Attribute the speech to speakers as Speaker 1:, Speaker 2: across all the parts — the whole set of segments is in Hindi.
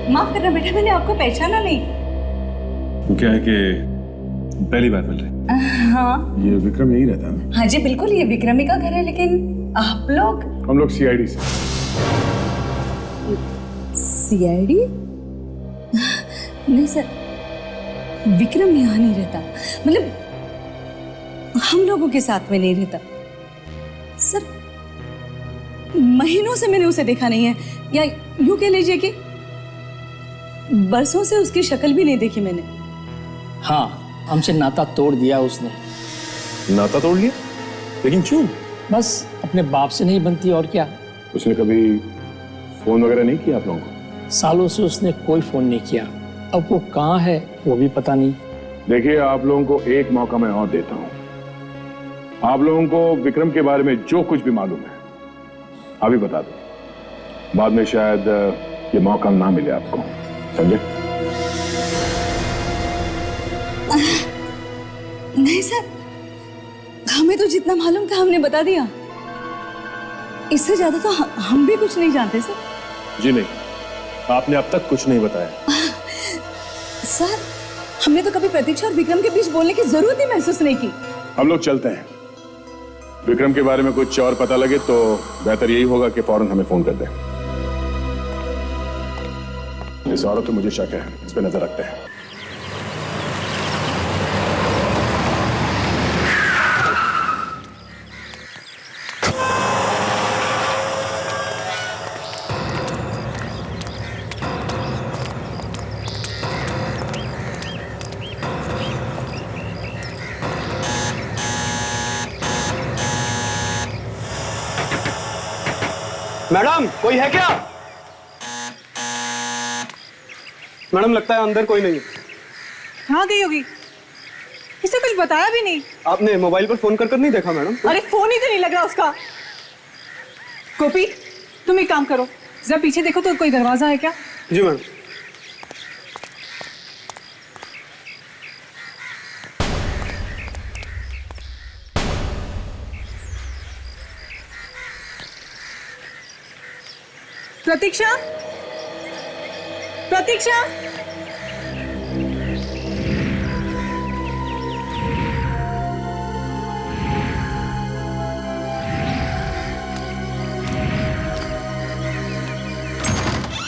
Speaker 1: माफ करना बेटा, मैंने आपको पहचाना नहीं।
Speaker 2: वो क्या है कि पहली बार मिल रहे।
Speaker 1: हाँ
Speaker 2: ये विक्रम यही रहता है ना?
Speaker 1: हाँ जी बिल्कुल, ये विक्रमी का घर है, लेकिन आप लोग?
Speaker 2: हम लोग सीआईडी से।
Speaker 1: सीआईडी? नहीं सर, विक्रम यहाँ नहीं रहता, मतलब हम लोगों के साथ में नहीं रहता सर। महीनों से मैंने उसे देखा नहीं है, या यूं कह लीजिए कि बरसों से उसकी शक्ल भी नहीं देखी मैंने।
Speaker 3: हाँ, हमसे नाता तोड़ दिया उसने।
Speaker 2: नाता तोड़ लिया? लेकिन क्यों?
Speaker 3: बस अपने बाप से नहीं बनती और क्या।
Speaker 2: उसने कभी फोन वगैरह नहीं किया आप लोगों को?
Speaker 3: सालों से उसने कोई फोन नहीं किया। अब वो कहाँ है वो भी पता नहीं।
Speaker 2: देखिए, आप लोगों को एक मौका मैं और देता हूँ। आप लोगों को विक्रम के बारे में जो कुछ भी मालूम है अभी बता दो, बाद में शायद ये मौका ना मिले आपको, समझे?
Speaker 1: नहीं सर, हमें तो जितना मालूम था हमने बता दिया, इससे ज्यादा तो हम भी कुछ नहीं जानते सर।
Speaker 2: जी नहीं, आपने अब तक कुछ नहीं बताया।
Speaker 1: सर, हमने तो कभी प्रतीक्षा और विक्रम के बीच बोलने की जरूरत ही महसूस नहीं की।
Speaker 2: हम लोग चलते हैं। विक्रम के बारे में कुछ और पता लगे तो बेहतर यही होगा कि फौरन हमें फोन कर दें। इस औरत पे मुझे शक है, इस पे नजर रखते हैं।
Speaker 4: मैडम, कोई है क्या? मैडम, लगता है अंदर कोई नहीं।
Speaker 5: कहाँ गई होगी? किसे कुछ बताया भी नहीं।
Speaker 4: आपने मोबाइल पर फोन कर नहीं देखा मैडम?
Speaker 5: अरे फोन ही तो नहीं लग रहा उसका। गोपी, तुम एक काम करो, जरा पीछे देखो तो कोई दरवाजा है क्या?
Speaker 4: जी मैडम।
Speaker 5: प्रतीक्षा, प्रतीक्षा,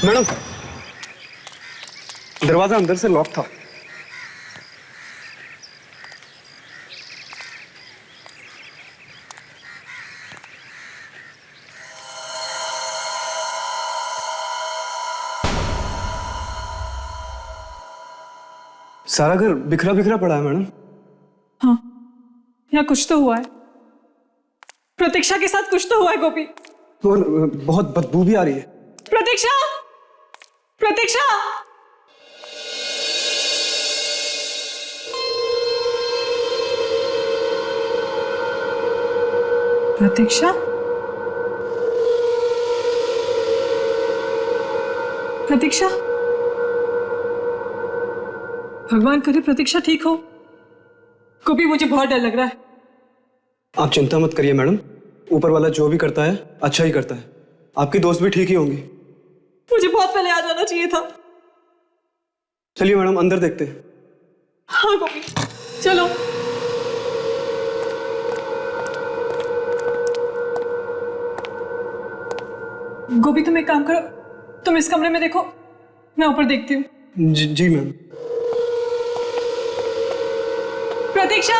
Speaker 4: मैडम, दरवाजा अंदर से लॉक था। सारा घर बिखरा बिखरा पड़ा है मैडम।
Speaker 5: हाँ, यहाँ कुछ तो हुआ है। प्रतीक्षा के साथ कुछ तो हुआ है गोपी।
Speaker 4: और बहुत बदबू भी आ रही है।
Speaker 5: प्रतीक्षा, प्रतीक्षा, प्रतीक्षा, प्रतीक्षा, भगवान करे प्रतीक्षा ठीक हो। गोपी, मुझे बहुत डर लग रहा है।
Speaker 4: आप चिंता मत करिए मैडम, ऊपर वाला जो भी करता है अच्छा ही करता है। आपकी दोस्त भी ठीक ही होंगी।
Speaker 5: मुझे बहुत पहले आ जाना चाहिए था।
Speaker 4: चलिए मैडम, अंदर देखते हैं।
Speaker 5: हाँ गोपी, चलो। गोपी, तुम एक काम करो, तुम इस कमरे में देखो, मैं ऊपर देखती हूँ।
Speaker 4: जी मैम।
Speaker 5: प्रतीक्षा,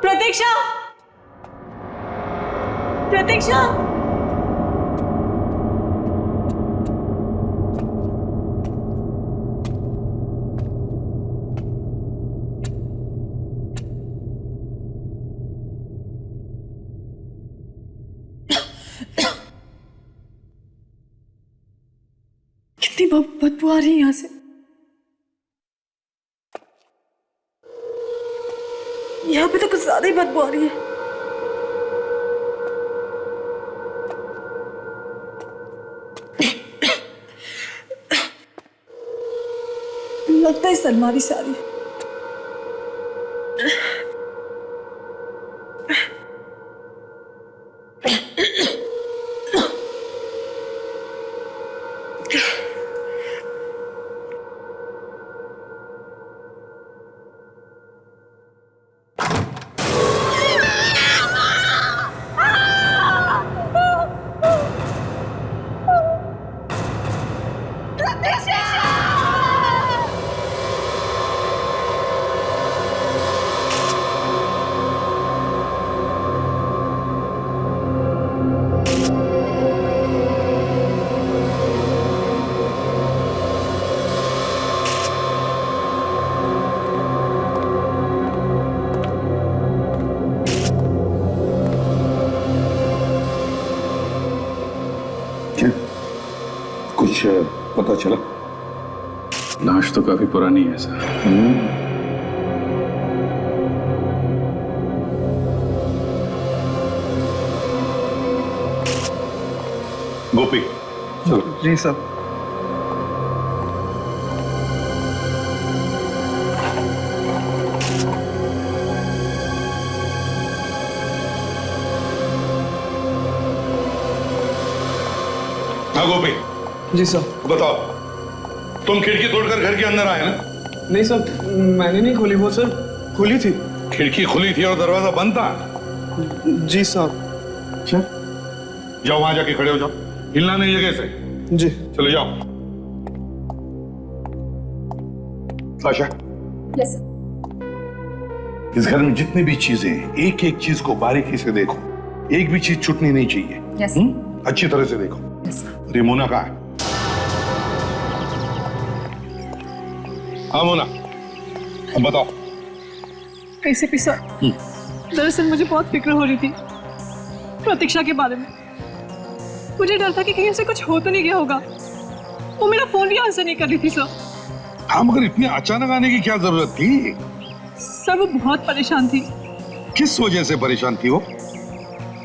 Speaker 5: प्रतीक्षा, प्रतीक्षा, कितनी बदबू आ रही है यहां से। यहाँ पे तो कुछ ज्यादा ही बदबू आ रही है। लगता है सलमारी से आ रही है।
Speaker 6: कुछ पता चला?
Speaker 2: लाश तो काफी पुरानी है सर।
Speaker 6: गोपी चलो।
Speaker 4: जी साहब।
Speaker 6: हाँ गोपी,
Speaker 4: जी साहब।
Speaker 6: बताओ, तुम खिड़की तोड़कर घर के अंदर आए ना?
Speaker 4: नहीं सर, मैंने नहीं खोली, वो सर खुली थी।
Speaker 6: खिड़की खुली थी और दरवाजा बंद था?
Speaker 4: जी साहब।
Speaker 6: अच्छा, जाओ वहां जाके खड़े हो जाओ, हिलना नहीं जगह से।
Speaker 4: जी।
Speaker 6: चले जाओ। साशा,
Speaker 1: यस
Speaker 6: इस घर में जितनी भी चीजें हैं, एक एक चीज को बारीकी से देखो, एक भी चीज छूटनी नहीं चाहिए।
Speaker 1: यस
Speaker 6: अच्छी तरह से देखो।
Speaker 1: यस
Speaker 6: रिमोना कहाँ है? हाँ मोना, अब बताओ।
Speaker 5: कैसे पिसा? दरअसल मुझे बहुत फिक्र हो रही थी प्रतीक्षा के बारे में। मुझे डर था कि कहीं से कुछ हो तो नहीं गया होगा। वो मेरा फोन भी आंसर नहीं कर रही थी सर।
Speaker 6: हाँ, मगर इतने अचानक आने की क्या जरूरत थी?
Speaker 5: सर वो बहुत परेशान थी।
Speaker 6: किस वजह से परेशान थी वो?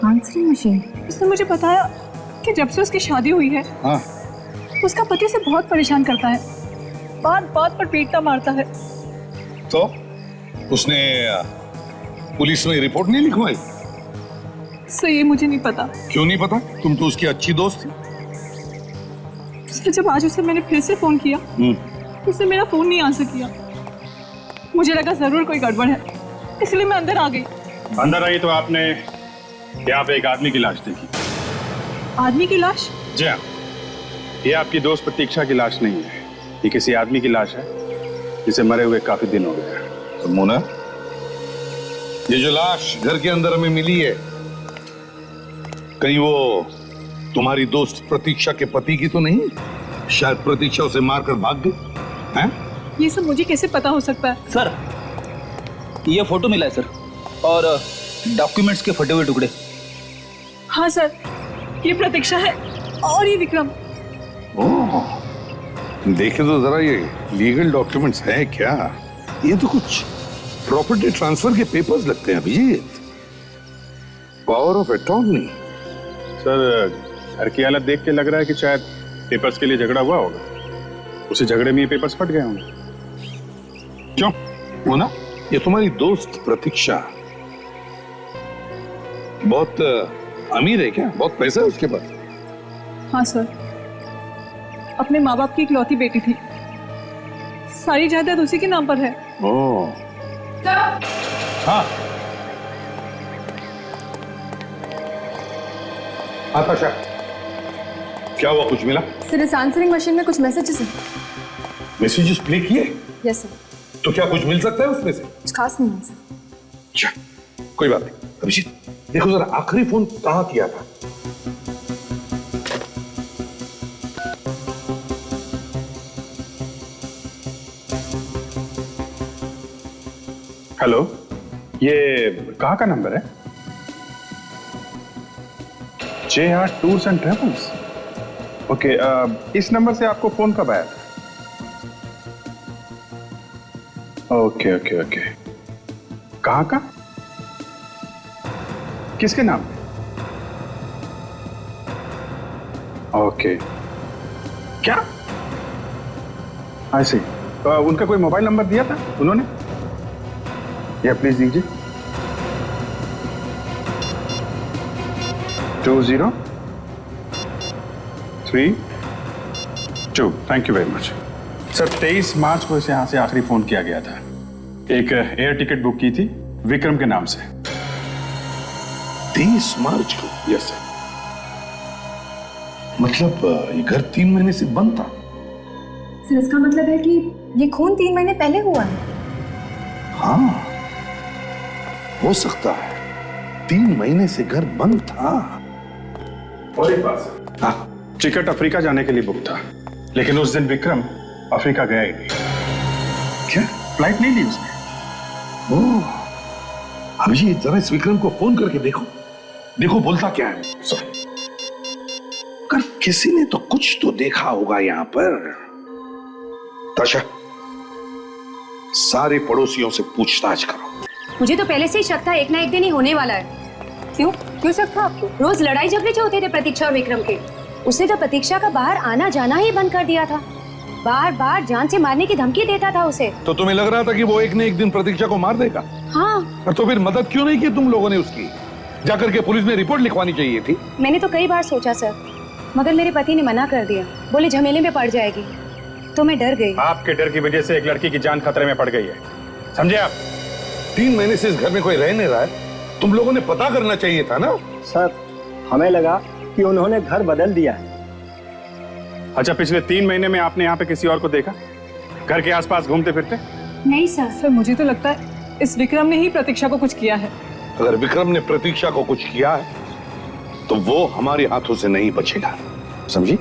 Speaker 1: Answering machine.
Speaker 5: उसने मुझे बताया कि जब से उसकी शादी हुई है,
Speaker 6: हाँ,
Speaker 5: उसका पति उसे बहुत परेशान करता है, बात बात पर पीटता मारता है।
Speaker 6: तो उसने पुलिस में रिपोर्ट नहीं लिखवाई?
Speaker 5: सर ये मुझे नहीं पता।
Speaker 6: क्यों नहीं पता? तुम तो उसकी अच्छी दोस्त थी।
Speaker 5: सर जब आज उसे मैंने फिर से फोन किया, उसने मेरा फोन नहीं आंसर किया। मुझे लगा जरूर कोई गड़बड़ है, इसलिए मैं अंदर आ गई।
Speaker 2: अंदर आई तो आपने यहाँ पे एक आदमी की लाश देखी।
Speaker 5: आदमी की लाश?
Speaker 2: जी हाँ, ये आपकी दोस्त प्रतीक्षा की लाश नहीं है, ये किसी आदमी की लाश है जिसे मरे हुए काफी दिन हो गए।
Speaker 6: तो मोना, ये जो लाश घर के अंदर हमें मिली है, कहीं वो तुम्हारी दोस्त प्रतीक्षा के पति की तो नहीं? शायद प्रतीक्षा उसे मारकर भाग गई हैं?
Speaker 5: ये सब मुझे कैसे पता हो सकता है?
Speaker 7: सर ये फोटो मिला है सर, और डॉक्यूमेंट्स के फटे हुए टुकड़े।
Speaker 5: हाँ सर, ये प्रतीक्षा है और ये विक्रम।
Speaker 6: ओह, देखे तो जरा ये लीगल डॉक्यूमेंट्स हैं क्या? ये तो कुछ प्रॉपर्टी ट्रांसफर के पेपर्स लगते हैं Abhijeet. Power of attorney.
Speaker 2: Sir घर की हालत देख के लग रहा है कि शायद पेपर्स के लिए झगड़ा हुआ होगा, उसी झगड़े में ये पेपर्स फट गए होंगे।
Speaker 6: क्यों मोना, ये तुम्हारी दोस्त प्रतीक्षा बहुत अमीर है क्या? बहुत पैसा है उसके पास?
Speaker 5: हाँ सर, अपने माँ बाप की इकलौती बेटी थी, सारी जायदाद उसी के नाम पर है।
Speaker 6: ओह, हाँ आकाशा, क्या हुआ? कुछ मिला?
Speaker 8: सर इस आंसरिंग मशीन में कुछ मैसेजेस हैं।
Speaker 6: मैसेजेस प्ले किए?
Speaker 8: Yes sir.
Speaker 6: तो क्या कुछ मिल सकता है उसमें से?
Speaker 8: कुछ खास नहीं है सर।
Speaker 6: अच्छा, कोई बात नहीं। अभिजीत देखो जरा, आखिरी फोन कहाँ किया था?
Speaker 2: हेलो, ये कहाँ का नंबर है? JR tours and travels. Okay, इस नंबर से आपको फोन कब आया था? ओके ओके ओके, कहाँ का? किसके नाम पे? ओके, क्या? आई सी। उनका कोई मोबाइल नंबर दिया था उन्होंने? या प्लीज दीजिए। 2032। Thank you very much sir. 23 मार्च को इसे यहाँ से आखिरी फोन किया गया था। एक एयर टिकट बुक की थी विक्रम के नाम से।
Speaker 6: 23 मार्च को?
Speaker 2: Yes sir.
Speaker 6: मतलब ये घर 3 महीने से बंद था?
Speaker 8: सर इसका मतलब है कि ये खून 3 महीने पहले हुआ है।
Speaker 6: हाँ, हो सकता है 3 महीने से घर बंद था।
Speaker 2: और एक बात सर, हाँ, टिकट अफ्रीका जाने के लिए बुक था, लेकिन उस दिन विक्रम अफ्रीका गया ही नहीं।
Speaker 6: क्या?
Speaker 2: फ्लाइट नहीं ली उसने।
Speaker 6: ओह, अभिजीत जरा इस विक्रम को फोन करके देखो, देखो बोलता क्या है।
Speaker 2: सर
Speaker 6: कर किसी ने तो कुछ तो देखा होगा यहां पर। तशा, सारे पड़ोसियों से पूछताछ करो।
Speaker 8: मुझे तो पहले से ही शक था एक ना एक दिन ही होने वाला है।
Speaker 5: क्यों क्यों शक था आपको?
Speaker 8: रोज लड़ाई झगड़े जो होते थे प्रतीक्षा और विक्रम के, उसने तो प्रतीक्षा का बाहर आना जाना ही बंद कर दिया था। बार बार जान से मारने की धमकी देता था उसे।
Speaker 6: तो तुम्हें लग रहा था कि वो एक न एक दिन प्रतीक्षा को मार देगा?
Speaker 8: हाँ।
Speaker 6: और तो फिर मदद क्यों नहीं की तुम लोगों ने उसकी? जाकर के पुलिस में रिपोर्ट लिखवानी चाहिए थी।
Speaker 8: मैंने तो कई बार सोचा सर, मगर मेरे पति ने मना कर दिया, बोले झमेले में पड़ जाएगी। तो मैं डर गई।
Speaker 9: आपके डर की वजह से एक लड़की की जान खतरे में पड़ गई है, समझे आप?
Speaker 6: 3 महीने से इस घर में कोई रह नहीं रहा है, तुम लोगों ने पता करना चाहिए था ना।
Speaker 3: सर, हमें लगा कि उन्होंने घर बदल दिया है।
Speaker 9: अच्छा, पिछले 3 महीने में आपने यहाँ पे किसी और को देखा घर के आसपास घूमते फिरते?
Speaker 8: नहीं सर।
Speaker 5: सर मुझे तो लगता है इस विक्रम ने ही प्रतीक्षा को कुछ किया है।
Speaker 6: अगर विक्रम ने प्रतीक्षा को कुछ किया है तो वो हमारे हाथों से नहीं बचेगा, समझी?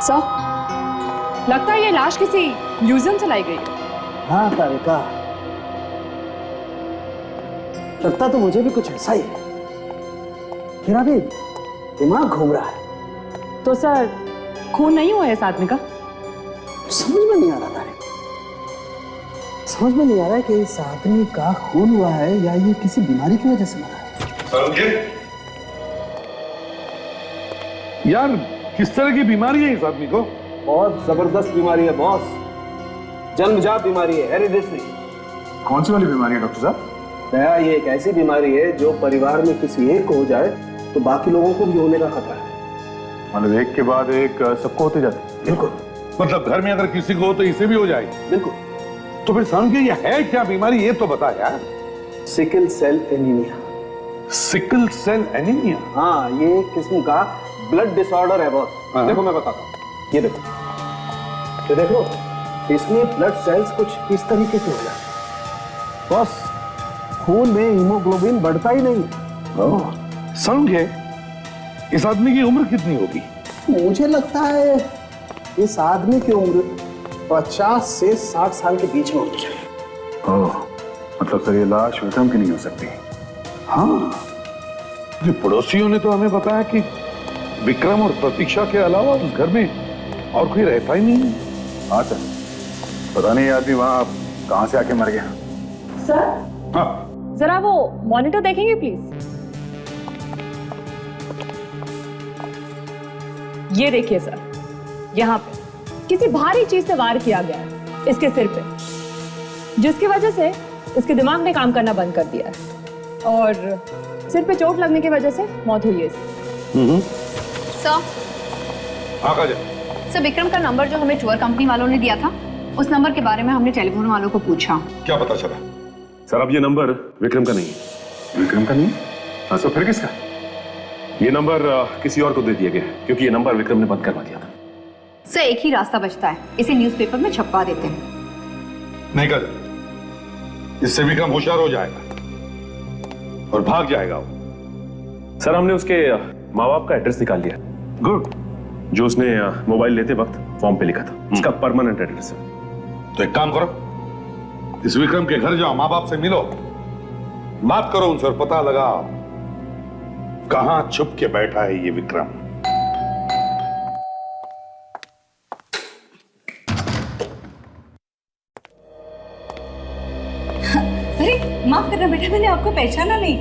Speaker 5: सर, लगता है ये लाश किसी म्यूजियम से लाई गई है।
Speaker 10: हाँ तारिका, लगता तो मुझे भी कुछ ऐसा ही है। मेरा भी दिमाग घूम रहा है।
Speaker 5: तो सर खून नहीं हुआ है इस आदमी का?
Speaker 10: समझ में नहीं आ रहा तारिका, समझ में नहीं आ रहा है कि इस आदमी का खून हुआ है या ये किसी बीमारी की वजह से मरा है।
Speaker 6: यार, किस तरह की बीमारी है इस आदमी को?
Speaker 4: बहुत जबरदस्त बीमारी है बॉस, जन्मजात बीमारी है, हेरिडिटरी।
Speaker 2: कौन सी वाली बीमारी है डॉक्टर साहब?
Speaker 4: दया, ये एक ऐसी बीमारी है जो परिवार में किसी एक को हो जाए तो बाकी लोगों को भी होने का खतरा है।
Speaker 2: मतलब एक के बाद एक सबको होते जाते?
Speaker 4: बिल्कुल।
Speaker 6: मतलब घर में अगर किसी को हो तो इसे भी हो जाएगी?
Speaker 4: बिल्कुल।
Speaker 6: तो फिर समझिए ये है क्या बीमारी, ये तो बता यार।
Speaker 4: Sickle cell anaemia.
Speaker 6: Sickle cell anaemia?
Speaker 4: हाँ, ये एक किस्म का ब्लड डिसऑर्डर है बॉस। देखो मैं बताता हूँ, ये देखो, ये देखो, इसमें ब्लड सेल्स कुछ इस तरीके से हो जाते हैं बॉस। खून में हीमोग्लोबिन बढ़ता ही नहीं।
Speaker 6: समझे? इस आदमी की उम्र कितनी होगी?
Speaker 4: मुझे लगता है इस आदमी की उम्र 50 से 60 साल के बीच में होनी चाहिए।
Speaker 2: ओह, मतलब सर ये लाश विक्रम की नहीं हो सकती?
Speaker 6: हाँ, ये पड़ोसियों ने तो हमें बताया कि विक्रम और प्रतीक्षा के अलावा उस घर में और कोई रहता ही नहीं है।
Speaker 2: हाँ सर, पता नहीं आदमी वहां कहां से आके मर गया।
Speaker 5: सर,
Speaker 6: हाँ,
Speaker 5: जरा वो मॉनिटर देखेंगे प्लीज। ये देखिए सर, यहाँ पे किसी भारी चीज से वार किया गया है इसके सिर पे, जिसकी वजह से इसके दिमाग ने काम करना बंद कर दिया है और सिर पे चोट लगने की वजह से मौत हुई है इसकी।
Speaker 8: सर, सर विक्रम का नंबर जो हमें टूर कंपनी वालों ने दिया था, उस नंबर के बारे में हमने टेलीफोन वालों को पूछा।
Speaker 6: क्या पता चला?
Speaker 11: सर, अब ये नंबर विक्रम का नहीं है।
Speaker 2: विक्रम का नहीं?
Speaker 11: हाँ, तो फिर किसका? ये नंबर किसी और को दे दिया गया है, क्योंकि ये नंबर विक्रम ने बंद करवा दिया था।
Speaker 8: सर एक ही रास्ता बचता है, इसे न्यूज़पेपर में छपवा देते हैं।
Speaker 6: नहीं कर, इससे विक्रम होशियार हो जाएगा और भाग जाएगा वो।
Speaker 11: सर, हमने उसके माँ बाप का एड्रेस निकाल लिया।
Speaker 6: गुड।
Speaker 11: जो उसने मोबाइल लेते वक्त फॉर्म पे लिखा था, उसका परमानेंट एड्रेस है।
Speaker 6: तो एक काम करो, इस विक्रम के घर जाओ, माँ बाप से मिलो, बात करो उनसे और पता लगाओ कहां छुप के बैठा है ये विक्रम।
Speaker 1: अरे माफ करना बेटा, मैंने आपको पहचाना नहीं।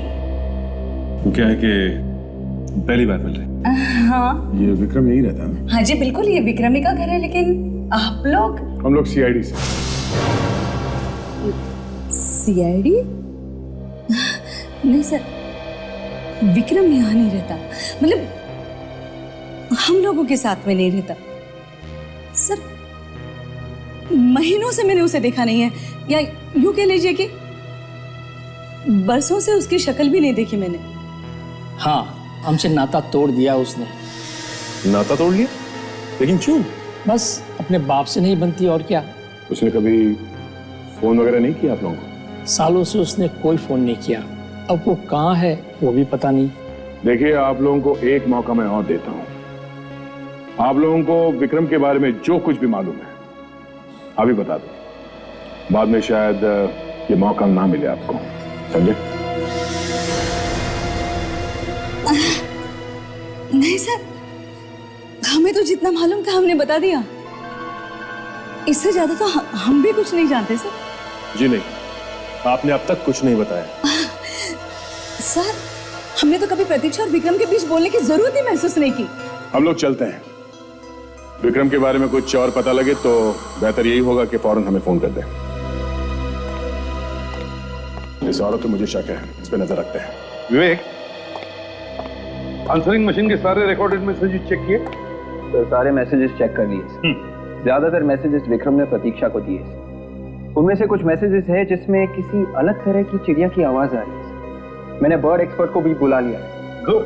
Speaker 11: वो क्या है कि पहली बार मिल रहे।
Speaker 1: हाँ
Speaker 2: ये विक्रम यही रहता है?
Speaker 1: हाँ जी बिल्कुल, ये विक्रमी का घर है, लेकिन आप लोग?
Speaker 2: हम लोग सीआईडी से।
Speaker 1: सीआईडी? नहीं सर, विक्रम यहाँ नहीं रहता, मतलब हम लोगों के साथ में नहीं रहता सर। महीनों से मैंने उसे देखा नहीं है, या यूं कह लीजिए कि बरसों से उसकी शक्ल भी नहीं देखी मैंने।
Speaker 3: हाँ, हमसे नाता तोड़ दिया उसने।
Speaker 11: नाता तोड़ लिया? लेकिन क्यों?
Speaker 3: बस अपने बाप से नहीं बनती और क्या।
Speaker 2: उसने कभी फोन वगैरह नहीं किया आप लोगों को?
Speaker 3: सालों से उसने कोई फोन नहीं किया। अब वो कहाँ है वो भी पता नहीं।
Speaker 2: देखिए, आप लोगों को एक मौका मैं और देता हूं। आप लोगों को विक्रम के बारे में जो कुछ भी मालूम है अभी बता दो, बाद में शायद ये मौका ना मिले आपको, समझे?
Speaker 1: नहीं सर, हमें तो जितना मालूम था हमने बता दिया। इससे ज्यादा तो हम भी कुछ नहीं जानते सर।
Speaker 11: जी नहीं, आपने अब तक कुछ नहीं बताया।
Speaker 1: सर, हमने तो कभी प्रतीक्षा और विक्रम के बीच बोलने की जरूरत ही महसूस नहीं की।
Speaker 2: हम लोग चलते हैं। विक्रम के बारे में कुछ और पता लगे तो बेहतर यही होगा कि फौरन हमें फोन कर दें। इस औरत पे मुझे शक है, इस पे नजर रखते हैं।
Speaker 6: विवेक, आंसरिंग मशीन के सारे रिकॉर्डेड मैसेजेस चेक किए?
Speaker 4: तो सारे मैसेजेस चेक कर लिए। ज्यादातर मैसेजेस विक्रम ने प्रतीक्षा को दिए। उनमें से कुछ मैसेजेस है जिसमें किसी अलग तरह की चिड़िया की आवाज आ रही है। मैंने बर्ड एक्सपर्ट को भी बुला लिया।
Speaker 6: Good.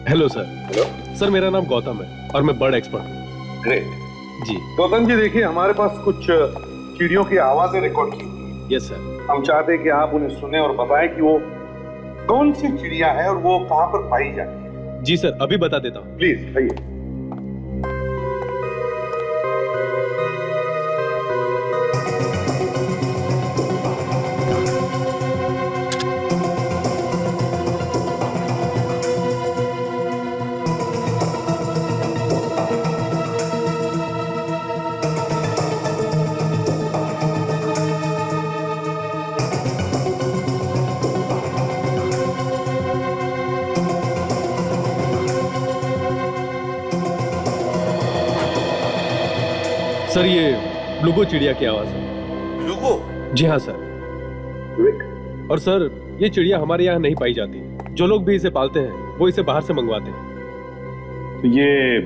Speaker 11: Hello sir. Hello sir, मेरा नाम गौतम है और मैं बर्ड एक्सपर्ट हूँ।
Speaker 6: ग्रेट
Speaker 11: जी।
Speaker 6: गौतम जी, देखिए हमारे पास कुछ चिड़ियों की आवाजें रिकॉर्ड की।
Speaker 11: Yes sir.
Speaker 6: हम चाहते हैं कि आप उन्हें सुने और बताएं कि वो कौन सी चिड़िया है और वो कहां पर पाई जाती है।
Speaker 11: जी सर, अभी बता देता हूँ।
Speaker 6: प्लीज आइए।
Speaker 11: सर, ये ब्लूगो चिड़िया की आवाज है।
Speaker 6: ब्लूगो?
Speaker 11: जी हाँ सर। और सर, ये चिड़िया हमारे यहाँ नहीं पाई जाती। जो लोग भी इसे पालते हैं वो इसे बाहर से मंगवाते हैं।
Speaker 9: तो ये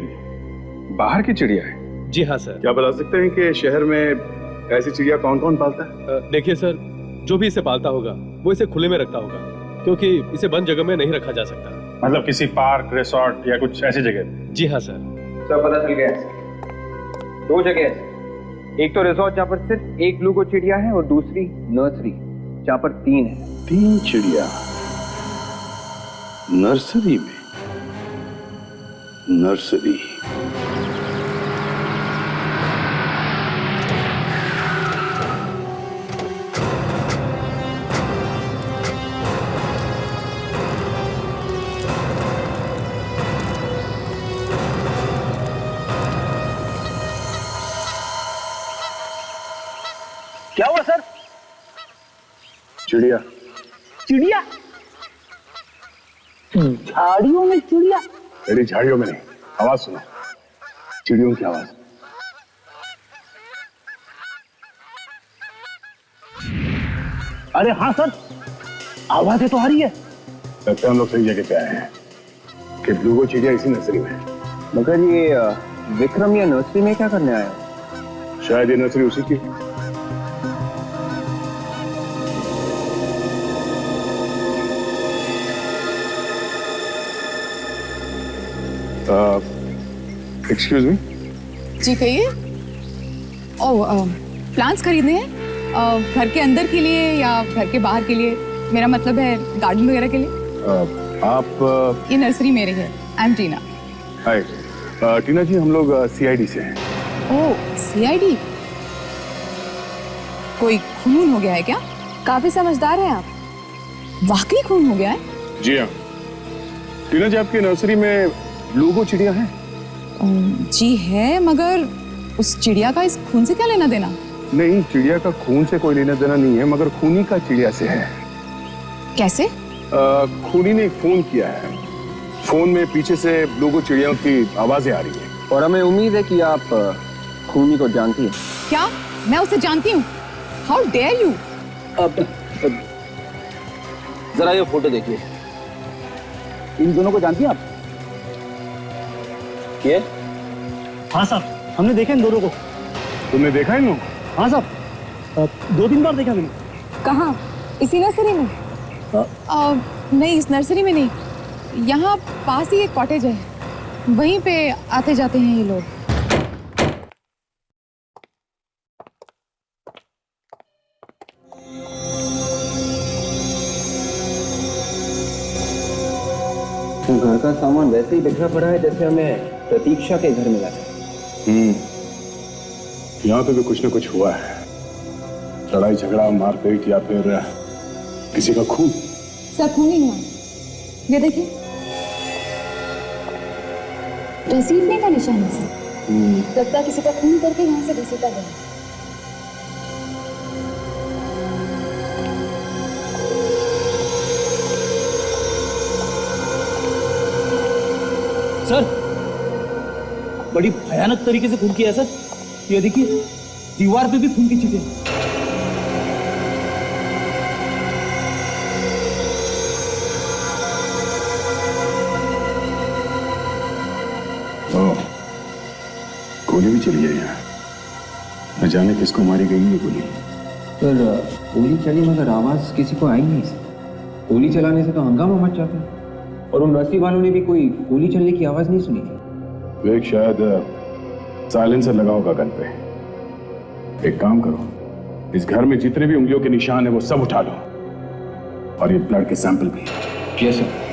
Speaker 9: बाहर की चिड़िया है?
Speaker 11: जी हाँ सर।
Speaker 9: क्या बता सकते हैं कि शहर में ऐसी चिड़िया कौन कौन पालता है?
Speaker 11: देखिए सर, जो भी इसे पालता होगा वो इसे खुले में रखता होगा, क्योंकि इसे बंद जगह में नहीं रखा जा सकता।
Speaker 9: मतलब किसी पार्क, रिसोर्ट या कुछ ऐसी जगह?
Speaker 11: जी हाँ सर।
Speaker 4: सब पता चल गया है। दो जगह है, एक तो रिसोर्ट जहाँ पर सिर्फ एक ब्लूगो चिड़िया है और दूसरी नर्सरी जहाँ पर 3 है।
Speaker 2: 3 चिड़िया नर्सरी में? नर्सरी?
Speaker 10: क्या हुआ सर?
Speaker 2: चिड़िया।
Speaker 10: चिड़िया? झाड़ियों में चिड़िया?
Speaker 2: मेरी झाड़ियों में नहीं, आवाज सुनो, चिड़ियों की आवाज।
Speaker 10: अरे हाँ सर, आवाजें तो आ रही है।
Speaker 2: लगता है हम लोग सही जगह पे आए हैं कि ब्लूगो चिड़िया इसी नर्सरी में है।
Speaker 4: मगर ये विक्रम ये नर्सरी में क्या करने आया?
Speaker 2: शायद ये नर्सरी उसी की। Excuse me.
Speaker 5: जी कहिए। ओह, प्लांट्स खरीदने हैं घर के अंदर के लिए या घर के बाहर के लिए? मेरा मतलब है गार्डन वगैरह के लिए।
Speaker 2: आप?
Speaker 5: ये नर्सरी मेरी है। आई एम टीना।
Speaker 2: हाय टीना जी, हम लोग सीआईडी से हैं।
Speaker 5: ओह, सीआईडी? कोई खून हो गया है क्या?
Speaker 8: काफी समझदार हैं आप।
Speaker 5: वाकई खून हो गया है?
Speaker 2: जी हाँ। टीना जी, आपकी नर्सरी में ब्लूगो चिड़िया है?
Speaker 5: जी है, मगर उस चिड़िया का इस खून से क्या लेना देना?
Speaker 2: नहीं, चिड़िया का खून से कोई लेना देना नहीं है, मगर खूनी का चिड़िया से है।
Speaker 5: कैसे?
Speaker 2: खूनी ने फोन किया है। फोन में पीछे से ब्लूगो चिड़ियों की आवाजें आ रही है।
Speaker 4: और हमें उम्मीद है कि आप खूनी को जानती हैं।
Speaker 5: क्या मैं उसे जानती हूँ? How dare you!
Speaker 7: अब जरा ये फोटो देखिए।
Speaker 10: इन दोनों को जानती हैं आप?
Speaker 7: ये?
Speaker 10: हाँ साहब, हमने देखा इन दोनों को।
Speaker 2: तुमने देखा इन लोग?
Speaker 10: हाँ साहब, 2-3 बार देखा मैंने।
Speaker 5: कहाँ? इसी नर्सरी में? नहीं, इस नर्सरी में नहीं, यहाँ पास ही एक कॉटेज है, वहीं पे आते जाते हैं ये लोग।
Speaker 4: घर का सामान वैसे ही बिखरा पड़ा है जैसे हमें प्रतीक्षा के घर मिला था।
Speaker 2: यहाँ पे भी कुछ ना कुछ हुआ है, लड़ाई झगड़ा, मारपीट या फिर किसी का खून।
Speaker 5: सर, खून नहीं हुआ, ये देखिए, घसीटने का निशान है सर। लगता है किसी का खून करके यहाँ से घसीटा गया।
Speaker 7: सर, बड़ी भयानक तरीके से खून किया है सर। ये देखिए, दीवार पे भी खून की छींटे हैं।
Speaker 2: गोली भी चली है यहाँ, न जाने किसको मारी गई ये गोली।
Speaker 12: सर, गोली चली मगर आवाज किसी को आई नहीं सर। गोली चलाने से तो हंगामा मच जाता है, और उन नर्सरी वालों ने भी कोई गोली चलने की आवाज नहीं सुनी थी।
Speaker 2: विवेक, शायद साइलेंसर लगा होगा गन पे। एक काम करो, इस घर में जितने भी उंगलियों के निशान है वो सब उठा लो, और ये ब्लड के सैंपल भी।
Speaker 12: Yes sir.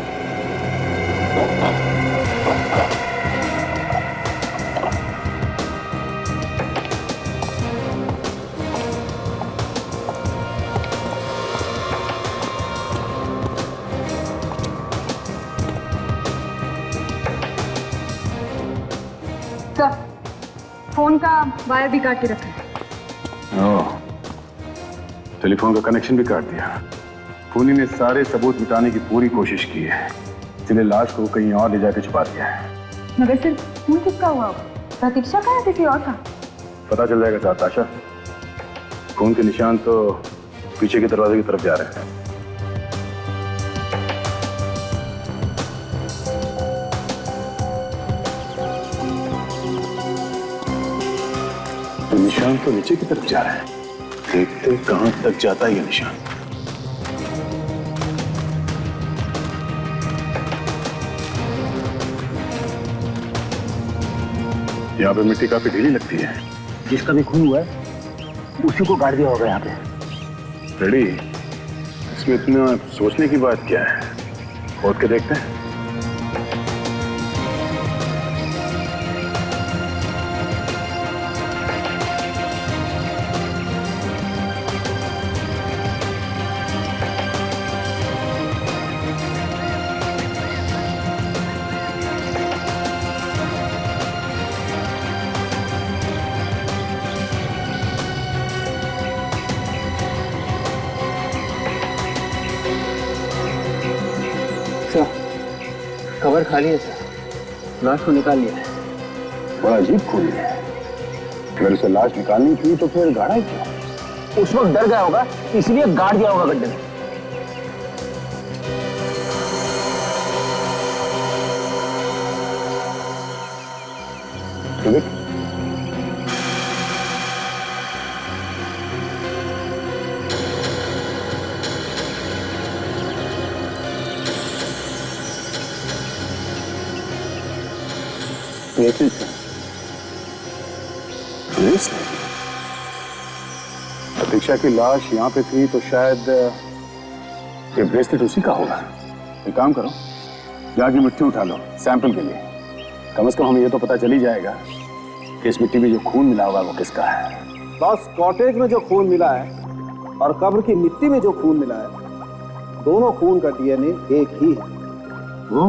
Speaker 5: सर, फोन का वायर भी काट के रखा है।
Speaker 2: टेलीफोन का कनेक्शन भी काट दिया। खूनी ने सारे सबूत मिटाने की पूरी कोशिश की है, इसलिए लाश को कहीं और ले जाकर छुपा दिया है।
Speaker 5: मगर सिर्फ खून किसका हुआ? प्रतीक्षा का या किसी और का?
Speaker 2: पता चल जाएगा साथ आशा। खून के निशान तो पीछे के दरवाजे की तरफ जा रहे हैं। निशान तो नीचे की तरफ जा रहा है, देखते कहां तक जाता है ये निशान। यहाँ पे मिट्टी काफी ढीली लगती है।
Speaker 4: जिसका भी खून हुआ है उसी को गाड़ दिया होगा यहाँ पे।
Speaker 2: रेडी, इसमें इतना सोचने की बात क्या है, खोद के देखते हैं।
Speaker 12: कवर खाली है सर, लाश को निकाल लिया है।
Speaker 2: बड़ा अजीब खून है, अगर उसे लाश निकालनी थी तो फिर गाड़ा ही क्यों?
Speaker 4: उस वक्त डर गया होगा, इसलिए गाड़ दिया होगा गड्ढे में। प्रतीक्षा की लाश यहाँ पे थी तो शायद ये ब्रेसलेट उसी का होगा। एक काम करो, जाके मिट्टी उठा लो सैंपल के लिए। कम से कम हमें ये तो पता चल ही जाएगा कि इस मिट्टी में जो खून मिला होगा वो किसका है। बस कॉटेज में जो खून मिला है और कब्र की मिट्टी में जो खून मिला है, दोनों खून का डीएनए एक ही है।
Speaker 6: वो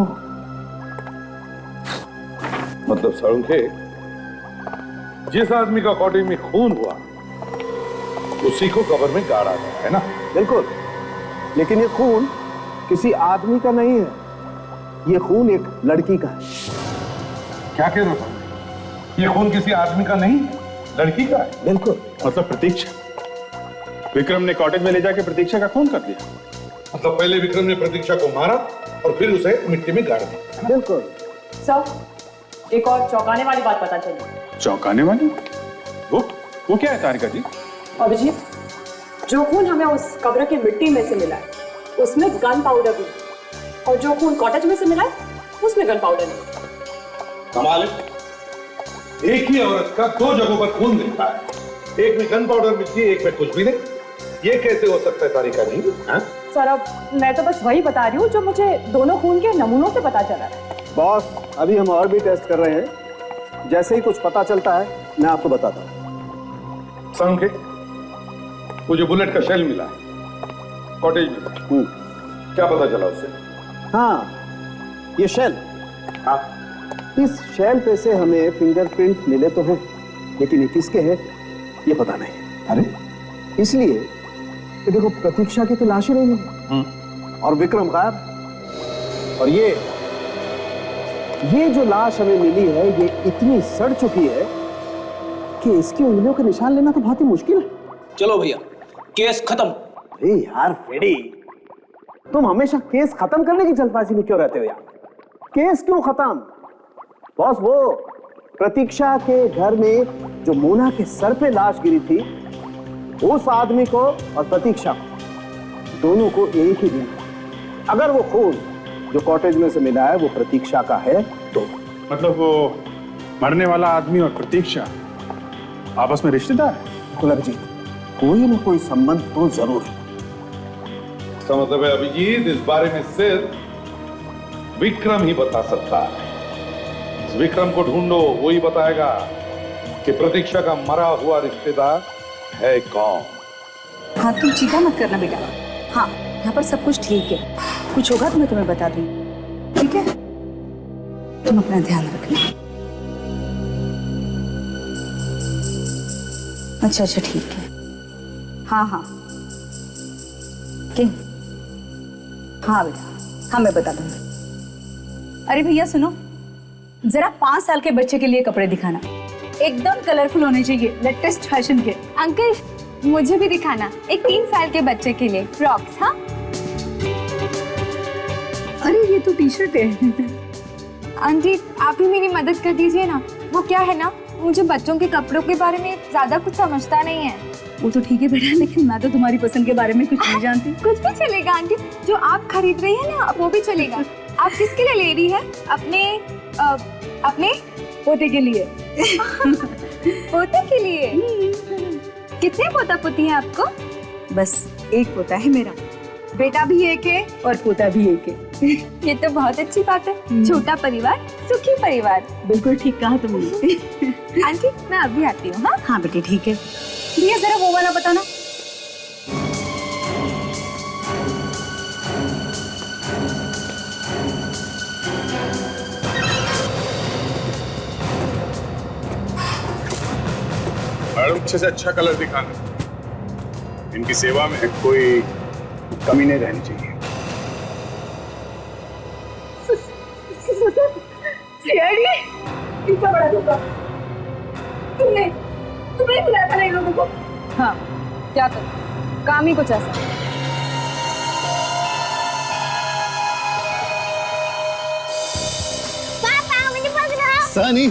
Speaker 6: मतलब सड़के, जिस आदमी का कॉटेज में खून हुआ उसी को कब्र में गाड़ा गया है ना?
Speaker 4: बिल्कुल, लेकिन ये खून किसी आदमी का नहीं है, ये खून एक लड़की का है।
Speaker 6: क्या कह रहे हो? ये खून किसी आदमी का नहीं, लड़की का है?
Speaker 4: बिल्कुल।
Speaker 9: मतलब प्रतीक्षा, विक्रम ने कॉटेज में ले जाके प्रतीक्षा का खून कर दिया।
Speaker 6: मतलब पहले विक्रम ने प्रतीक्षा को मारा और फिर उसे मिट्टी में गाड़ दिया।
Speaker 4: बिल्कुल।
Speaker 13: सर, एक और चौंकाने वाली बात पता चली।
Speaker 2: चौंकाने वाली? वो
Speaker 9: वो क्या है तारिका जी?
Speaker 5: अभिजीत, जो खून हमें उस कब्र की मिट्टी में से मिला है उसमें गन पाउडर भी है, और जो खून कॉटेज में से मिला है उसमें गन पाउडर नहीं।
Speaker 6: कमाल है, एक ही औरत का दो जगहों पर खून मिलता है, एक में गन पाउडर मिलती है, एक में कुछ भी नहीं। ये कैसे हो सकता है तारिका जी?
Speaker 5: सर अब मैं तो बस वही बता रही हूँ जो मुझे दोनों खून के नमूनों से पता चला है।
Speaker 4: बॉस, अभी हम और भी टेस्ट कर रहे हैं, जैसे ही कुछ पता चलता है मैं आपको बताता हूँ।
Speaker 6: संके, वो जो बुलेट का शेल मिला कॉटेज में, क्या पता चला उससे?
Speaker 4: हाँ, ये शेल,
Speaker 6: हाँ,
Speaker 4: इस शेल पे से हमें फिंगरप्रिंट मिले तो हैं, लेकिन ये किसके हैं ये पता नहीं। अरे इसलिए कि देखो, प्रतीक्षा की तो लाश ही नहीं मिली और विक्रम गायब, और ये जो लाश हमें मिली है ये इतनी सड़ चुकी है कि इसकी उंगलियों के निशान लेना तो बहुत ही मुश्किल है।
Speaker 7: चलो भैया, केस खत्म।
Speaker 4: अरे यार फेडी, तुम हमेशा केस खत्म करने की जल्दबाजी में क्यों रहते हो यार? केस क्यों खत्म? बॉस, वो प्रतीक्षा के घर में जो मोना के सर पे लाश गिरी थी, उस आदमी को और प्रतीक्षा को, दोनों को एक ही दिन, अगर वो खून जो कॉटेज में से मिला है वो प्रतीक्षा का है तो
Speaker 9: मतलब वो मरने वाला आदमी और प्रतीक्षा आपस में रिश्तेदार है?
Speaker 4: अभिजीत, कोई ना कोई संबंध तो जरूर है।
Speaker 6: इसका मतलब है अभिजीत, इस बारे में सिर्फ विक्रम ही बता सकता है। इस विक्रम को ढूंढो, वो ही बताएगा कि प्रतीक्षा का मरा हुआ रिश्तेदार है कौन।
Speaker 1: हाँ, तुम चिंता मत करना बेटा। हाँ, यहाँ पर सब कुछ ठीक है, कुछ होगा तो मैं तुम्हें बता दूंगी, ठीक है? तुम अपना ध्यान रखना। अच्छा अच्छा, ठीक है। हाँ हाँ, किंग, हाँ बेटा, हाँ मैं बता दूंगी। अरे भैया सुनो, जरा 5 साल के बच्चे के लिए कपड़े दिखाना, एकदम कलरफुल होने चाहिए, लेटेस्ट फैशन के।
Speaker 8: अंकल, मुझे भी दिखाना एक 3 साल के बच्चे के लिए फ्रॉक्स। हाँ,
Speaker 1: अरे ये तो टी शर्ट है।
Speaker 8: आंटी आप ही मेरी मदद कर दीजिए ना। वो क्या है ना, मुझे बच्चों के कपड़ों के बारे में ज्यादा कुछ समझता नहीं है।
Speaker 1: वो तो ठीक है बेटा, लेकिन मैं तो तुम्हारी पसंद के बारे में कुछ नहीं जानती।
Speaker 8: कुछ भी चलेगा आंटी, जो आप खरीद रही है ना वो भी चलेगा। आप किसके लिए ले रही है? अपने
Speaker 1: पोते के लिए।
Speaker 8: पोते के लिए? कितने पोता पोती है आपको?
Speaker 1: बस एक पोता है मेरा, बेटा भी एक है और पोता भी एक है।
Speaker 8: ये तो बहुत अच्छी बात है। छोटा परिवार सुखी परिवार।
Speaker 1: बिल्कुल ठीक कहा तुमने।
Speaker 8: आंटी मैं अभी आती हूँ। हाँ
Speaker 1: हाँ बेटे ठीक है। भैया जरा वो वाला बताना।
Speaker 9: मैडम, अच्छे से अच्छा कलर दिखाना, इनकी सेवा में कोई कमी नहीं रहनी चाहिए।
Speaker 5: इतना बड़ा धोखा तुमने बुलाया था इन लोगों को।
Speaker 8: हाँ, क्या करूं, काम ही कुछ ऐसा।
Speaker 13: पापा मुझे पकड़ो।
Speaker 10: सनी,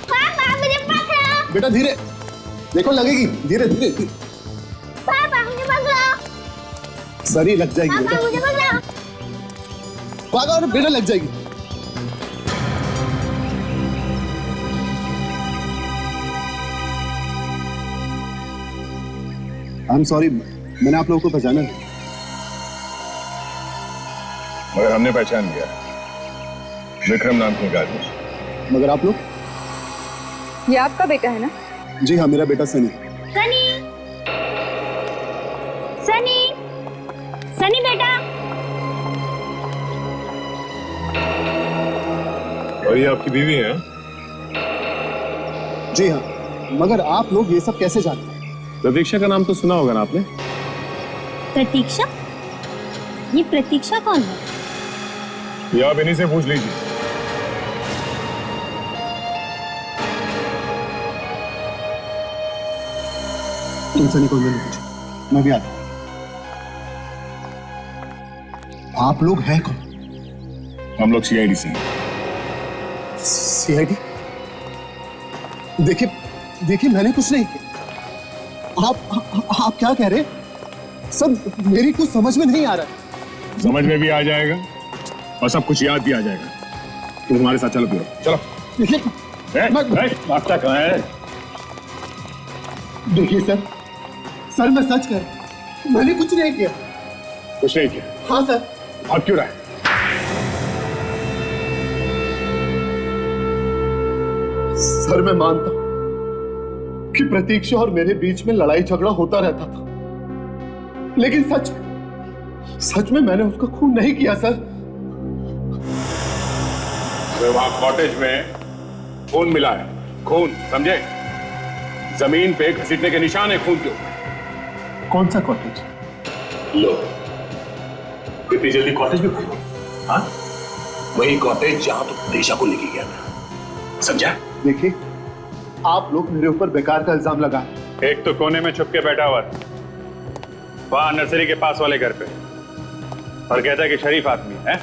Speaker 13: पापा मुझे पकड़ो।
Speaker 10: बेटा धीरे, देखो लगेगी, धीरे धीरे।
Speaker 13: पापा मुझे पकड़ो।
Speaker 10: सरी लग जाएगी
Speaker 13: पापा
Speaker 10: बेटा।
Speaker 13: मुझे पकड़ो।
Speaker 10: पापा और बेटा लग जाएगी। आई एम सॉरी, मैंने आप लोगों को पहचाना नहीं।
Speaker 2: मगर हमने पहचान लिया, विक्रम नाम के आदमी।
Speaker 10: मगर आप लोग?
Speaker 8: ये आपका बेटा है ना?
Speaker 10: जी हाँ, मेरा बेटा सनी।
Speaker 13: सनी, सनी, सनी बेटा।
Speaker 2: और ये आपकी बीवी है?
Speaker 10: जी हाँ, मगर आप लोग ये सब कैसे जानते हैं?
Speaker 9: प्रतीक्षा का नाम तो सुना होगा ना आपने?
Speaker 13: प्रतीक्षा? ये प्रतीक्षा कौन है?
Speaker 2: ये आप इन्हीं से पूछ लीजिए।
Speaker 10: तुम सनी को मैंने पूछा, मैं भी आता हूँ। आप लोग हैं कौन?
Speaker 2: हम लोग सीआईडी से।
Speaker 10: सीआईडी? देखिए देखिए, मैंने कुछ नहीं किया। आप क्या कह रहे? सब मेरी कुछ समझ में नहीं आ रहा।
Speaker 2: समझ में भी आ जाएगा और सब कुछ याद भी आ जाएगा। तुम हमारे साथ चलो पियो, चलो।
Speaker 10: आपका कहाँ है? देखिए सर मैं सच कह रहा हूं, मैंने कुछ नहीं किया।
Speaker 2: कुछ नहीं किया?
Speaker 10: हाँ सर।
Speaker 2: भाग क्यों रहा है?
Speaker 10: सर मैं मानता हूं कि प्रतीक्षा और मेरे बीच में लड़ाई झगड़ा होता रहता था, लेकिन सच में मैंने उसका खून नहीं किया सर।
Speaker 2: वहां कॉटेज में खून मिला है, खून, समझे? जमीन पे घसीटने के निशान है खून के ऊपर।
Speaker 10: कौन सा कॉटेज?
Speaker 2: लो, इतनी जल्दी कॉटेज में खोलो? हाँ, वही कॉटेज जहां तुम प्रतीक्षा को लेके गया था, समझा?
Speaker 10: देखिए, आप लोग मेरे ऊपर बेकार का इल्जाम लगा।
Speaker 9: एक तो कोने में छुप के बैठा हुआ था वहां नर्सरी के पास वाले घर पे, और कहता है कि शरीफ आदमी है।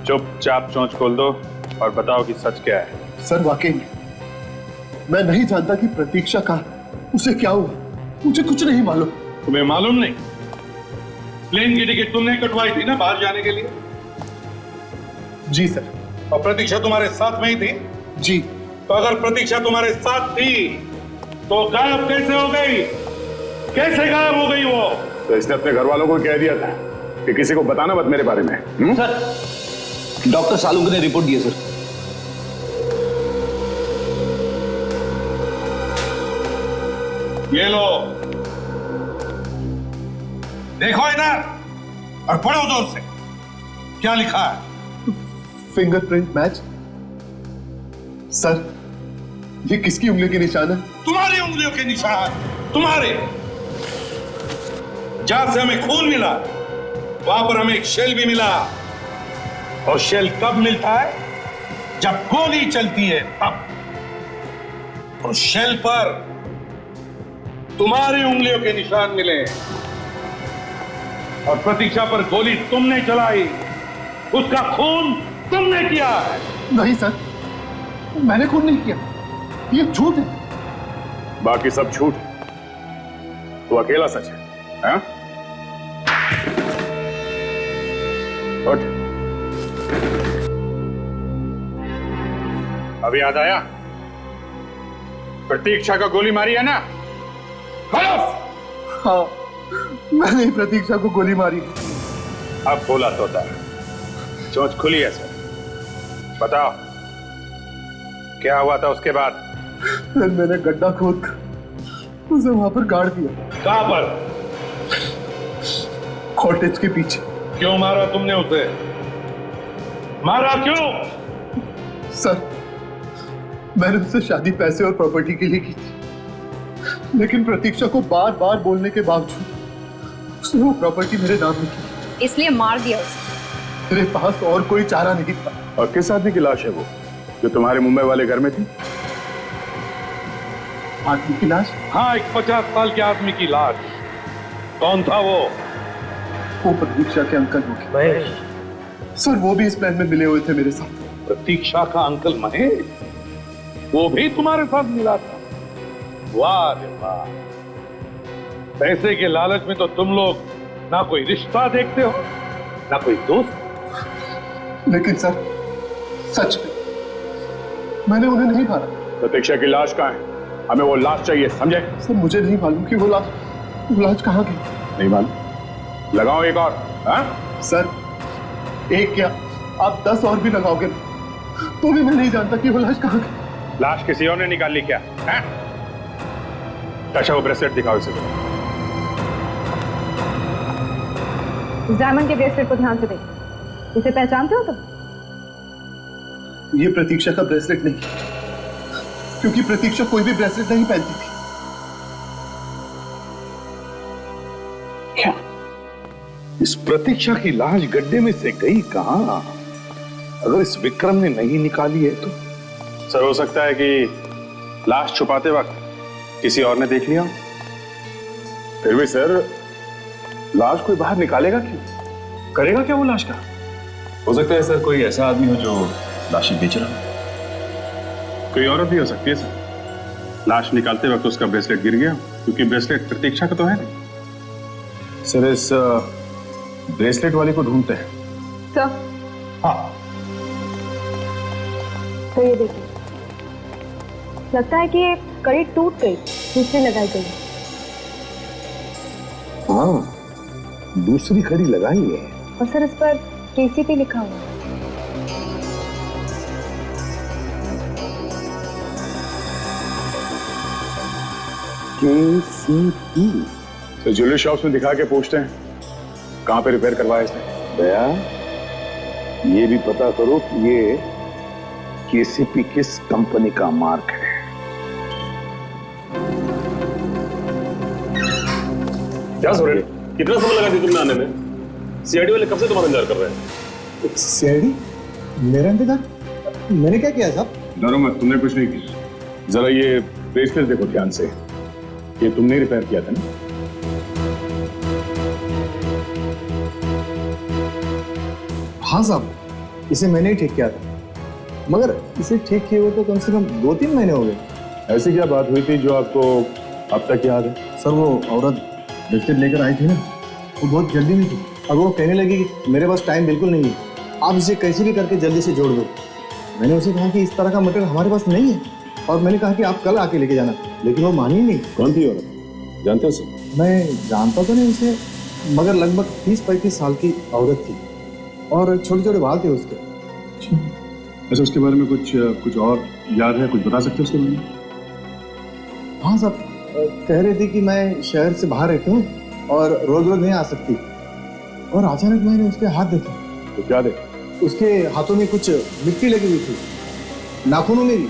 Speaker 9: चुपचाप चोंच खोल दो और बताओ कि सच क्या है।
Speaker 10: सर वाकई में मैं नहीं जानता कि प्रतीक्षा का उसे क्या हुआ, मुझे कुछ नहीं मालूम।
Speaker 6: तुम्हें मालूम नहीं? प्लेन की टिकट तुमने कटवाई थी ना बाहर जाने के लिए?
Speaker 10: जी सर।
Speaker 6: और प्रतीक्षा तुम्हारे साथ में ही थी?
Speaker 10: जी।
Speaker 6: तो अगर प्रतीक्षा तुम्हारे साथ थी तो गायब कैसे हो गई? कैसे गायब हो गई वो?
Speaker 2: तो इसने अपने घर वालों को कह दिया था कि किसी को बताना मत मेरे बारे में।
Speaker 7: सर, डॉक्टर सालुंके ने रिपोर्ट दी है सर।
Speaker 6: ये लो, देखो इधर और पढ़ो जोर से। क्या लिखा है?
Speaker 10: Fingerprint match. सर, ये किसकी उंगली के निशान है?
Speaker 6: तुम्हारी उंगलियों के निशान, तुम्हारे। जहां से हमें खून मिला वहां पर हमें एक शेल भी मिला, और शेल कब मिलता है? जब गोली चलती है तब। और शेल पर तुम्हारी उंगलियों के निशान मिले, और प्रतीक्षा पर गोली तुमने चलाई, उसका खून तुमने किया है।
Speaker 10: नहीं सर, मैंने खून नहीं किया, ये झूठ है।
Speaker 2: बाकी सब झूठ है, तो अकेला सच है, हाँ? उठ।
Speaker 9: अभी याद आया? प्रतीक्षा का गोली मारी है ना?
Speaker 10: हाँ, मैंने ही प्रतीक्षा को गोली मारी।
Speaker 9: अब बोला तोता, चोंच खुली है सर। बताओ क्या हुआ था उसके बाद?
Speaker 10: फिर मैंने गड्ढा खोद कर उसे वहां पर गाड़ दिया।
Speaker 6: कहां पर?
Speaker 10: कॉटेज के पीछे।
Speaker 6: क्यों मारा तुमने उसे? मारा क्यों?
Speaker 10: सर, मैंने उससे शादी पैसे और प्रॉपर्टी के लिए की थी, लेकिन प्रतीक्षा को बार बार बोलने के बावजूद उसने वो प्रॉपर्टी मेरे नाम में की,
Speaker 8: इसलिए मार दिया उसे।
Speaker 10: मेरे पास और कोई चारा नहीं था।
Speaker 2: और किस आदमी की लाश है वो जो तुम्हारे मुंबई वाले घर में थी?
Speaker 10: आदमी की लाश?
Speaker 6: हाँ, एक 50 साल के आदमी की लाश। कौन था वो?
Speaker 10: वो प्रतीक्षा के अंकल होंगे। सर, वो भी इस प्लान में मिले हुए थे मेरे साथ।
Speaker 6: प्रतीक्षा का अंकल महेश, वो भी तुम्हारे साथ मिला था? वाह रे वाह। पैसे के लालच में तो तुम लोग ना कोई रिश्ता देखते हो ना कोई दोस्त।
Speaker 10: लेकिन सर, सच में मैंने उन्हें नहीं मारा।
Speaker 2: प्रतीक्षा की लाश कहाँ है? हमें वो लाश चाहिए, समझे?
Speaker 10: सर, मुझे नहीं मालूम कि वो लाश कहाँ गई।
Speaker 2: नहीं मालूम? लगाओ एक और। हाँ?
Speaker 10: सर, एक क्या आप 10 और भी लगाओगे तो भी मैं नहीं जानता कि वो लाश कहाँ गई।
Speaker 9: लाश किसी और ने निकाल ली क्या? अच्छा, वो ब्रेसलेट दिखाओ इसे।
Speaker 5: इस डायमंड के ब्रेसलेट को ध्यान से देख। इसे पहचानते हो तुम?
Speaker 10: ये प्रतीक्षा का ब्रेसलेट नहीं, क्योंकि प्रतीक्षा कोई भी ब्रेसलेट नहीं पहनती थी।
Speaker 6: क्या इस प्रतीक्षा की लाश गड्ढे में से गई कहां? अगर इस विक्रम ने नहीं निकाली है तो?
Speaker 9: सर, हो सकता है कि लाश छुपाते वक्त किसी और ने देख लिया।
Speaker 2: फिर भी सर, लाश कोई बाहर निकालेगा क्यों? करेगा क्या वो लाश का?
Speaker 9: हो सकता है सर कोई ऐसा आदमी हो जो लाशें बेच रहा हो। कोई औरत भी हो सकती है सर। लाश निकालते वक्त उसका ब्रेसलेट गिर गया, क्योंकि ब्रेसलेट प्रतीक्षा का तो है नहीं।
Speaker 2: सर इस ब्रेसलेट वाले को ढूंढते हैं।
Speaker 5: सर,
Speaker 2: हाँ,
Speaker 5: तो ये देखिए, लगता है कि ये कड़ी टूट गई, दूसरी लगाई गई।
Speaker 6: हाँ, दूसरी कड़ी लगाई है।
Speaker 5: और सर इस पर केसीपी लिखा हुआ है।
Speaker 6: केसीपी।
Speaker 2: तो ज्वेलरी शॉप्स में दिखा के पूछते हैं कहाँ पे रिपेयर करवाया इसने।
Speaker 6: दया, ये भी पता करो कि ये केसीपी किस कंपनी का मार्क है।
Speaker 9: क्या सोरेन, कितना समय लगा दी तुमने आने में? सीआईडी वाले कब से तुम्हारा इंतजार कर रहे हैं?
Speaker 4: सीआईडी? मेरा इंतजार? मैंने क्या किया साहब?
Speaker 2: डरो मत, तुमने कुछ नहीं किया। जरा ये ब्रेसलेट देखो ध्यान से, ये तुमने रिपेयर किया था ना?
Speaker 4: हाँ साहब, इसे मैंने ही ठीक किया था, मगर इसे ठीक किए हुए तो कम से कम 2-3 महीने हो गए।
Speaker 2: ऐसी क्या बात हुई थी जो आपको अब तक याद है?
Speaker 4: सर वो औरत ब्रेसलेट लेकर आई थी ना, वो बहुत जल्दी में थी और वो कहने लगी कि मेरे पास टाइम बिल्कुल नहीं है, आप इसे कैसे भी करके जल्दी से जोड़ दो। मैंने उसे कहा कि इस तरह का मटेरियल हमारे पास नहीं है, और मैंने कहा कि आप कल आके लेके जाना, लेकिन वो मानी नहीं।
Speaker 2: कौन थी औरत, जानते हो उसे?
Speaker 4: मैं जानता तो नहीं उसे, मगर लगभग 30-35 साल की औरत थी और छोटे छोटे बाल थे उसके।
Speaker 2: अच्छा, उसके बारे में कुछ और याद है? कुछ बता सकते हो उसके बारे में?
Speaker 4: हाँ साहब, कह रही थी कि मैं शहर से बाहर रहती हूँ और रोज रोज नहीं आ सकती, और अचानक मैंने उसके हाथ देखे।
Speaker 2: तो क्या देखा?
Speaker 4: उसके हाथों में कुछ मिट्टी लगी हुई थी, नाखूनों में भी।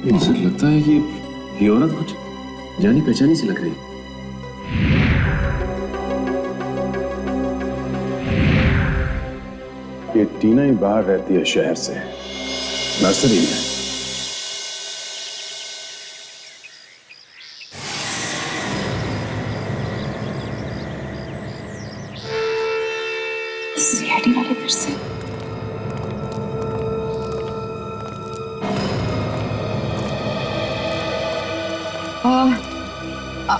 Speaker 12: मुझे लगता है कि ये औरत कुछ जानी पहचानी सी लग रही है।
Speaker 2: ये टीना ही बाहर रहती है शहर से, नर्सरी में।
Speaker 1: सीआईडी वाले फिर से।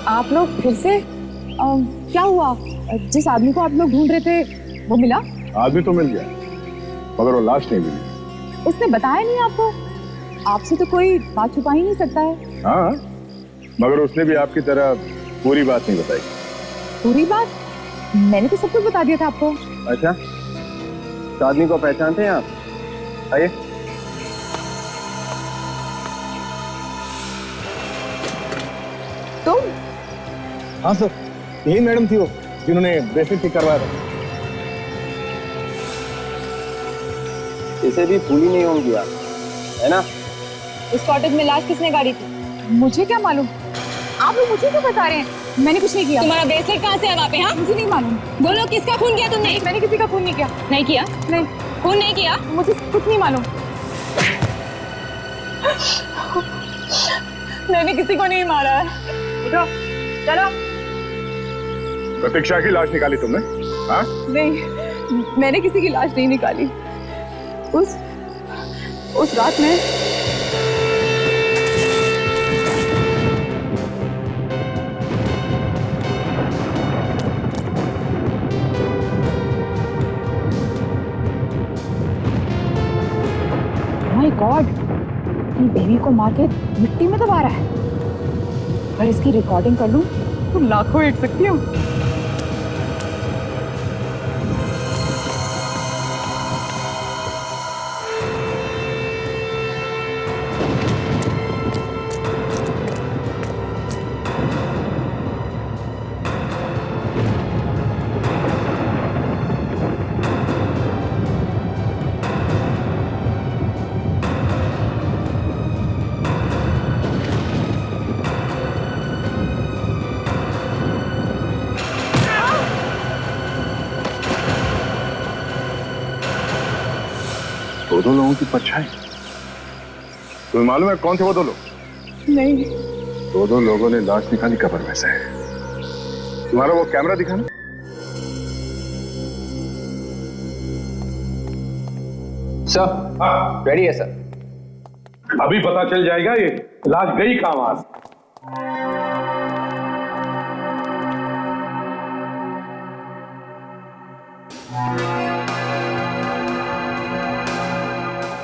Speaker 5: आप लोग फिर से? क्या हुआ? जिस आदमी को आप लोग ढूंढ रहे थे वो मिला?
Speaker 2: आदमी तो मिल गया, मगर वो लाश नहीं मिली।
Speaker 5: उसने बताया नहीं आपको? आपसे तो कोई बात छुपा ही नहीं सकता है।
Speaker 2: हाँ, मगर उसने भी आपकी तरह पूरी बात नहीं बताई।
Speaker 5: पूरी बात? मैंने तो सब कुछ बता दिया था आपको।
Speaker 4: अच्छा, तो आदमी को पहचानते हैं आप? आइए।
Speaker 5: तुम?
Speaker 4: हाँ सर, यही मैडम थी वो जिन्होंने ब्रेसलेट ठीक करवाया था। इसे भी भूली नहीं होंगी आप, है ना?
Speaker 5: उस कॉटेज में लाश किसने गाड़ी थी? मुझे क्या मालूम? आप लोग मुझे क्यों बता रहे हैं? मैंने कुछ नहीं किया।
Speaker 13: तुम्हारा ब्रेसलेट कहाँ से है वहाँ पे? हाँ,
Speaker 5: मुझे नहीं मालूम।
Speaker 13: बोलो किसका खून किया तुमने?
Speaker 5: मैंने किसी का खून नहीं किया।
Speaker 13: नहीं किया?
Speaker 5: नहीं,
Speaker 13: खून नहीं किया?
Speaker 5: मुझे कुछ नहीं मालूम। मैंने किसी को नहीं मारा है। उठो, चलो।
Speaker 2: प्रतीक्षा की लाश निकाली तुमने? हाँ?
Speaker 5: नहीं, मैंने किसी की लाश नहीं निकाली। उस रात में माय गॉड, अपनी बेबी को मार के मिट्टी में दबा रहा है। अगर इसकी रिकॉर्डिंग कर लूं तो लाखों हिट सकती हूँ।
Speaker 2: दो लोगों की परछाई। तुम्हें मालूम है कौन थे वो दो लोग?
Speaker 5: नहीं।
Speaker 2: दो लोगों ने लाश निकाली कब्र में से। तुम्हारा वो कैमरा दिखाना।
Speaker 12: सर, रेडी है सर।
Speaker 6: अभी पता चल जाएगा ये लाश गई कहां वहां से।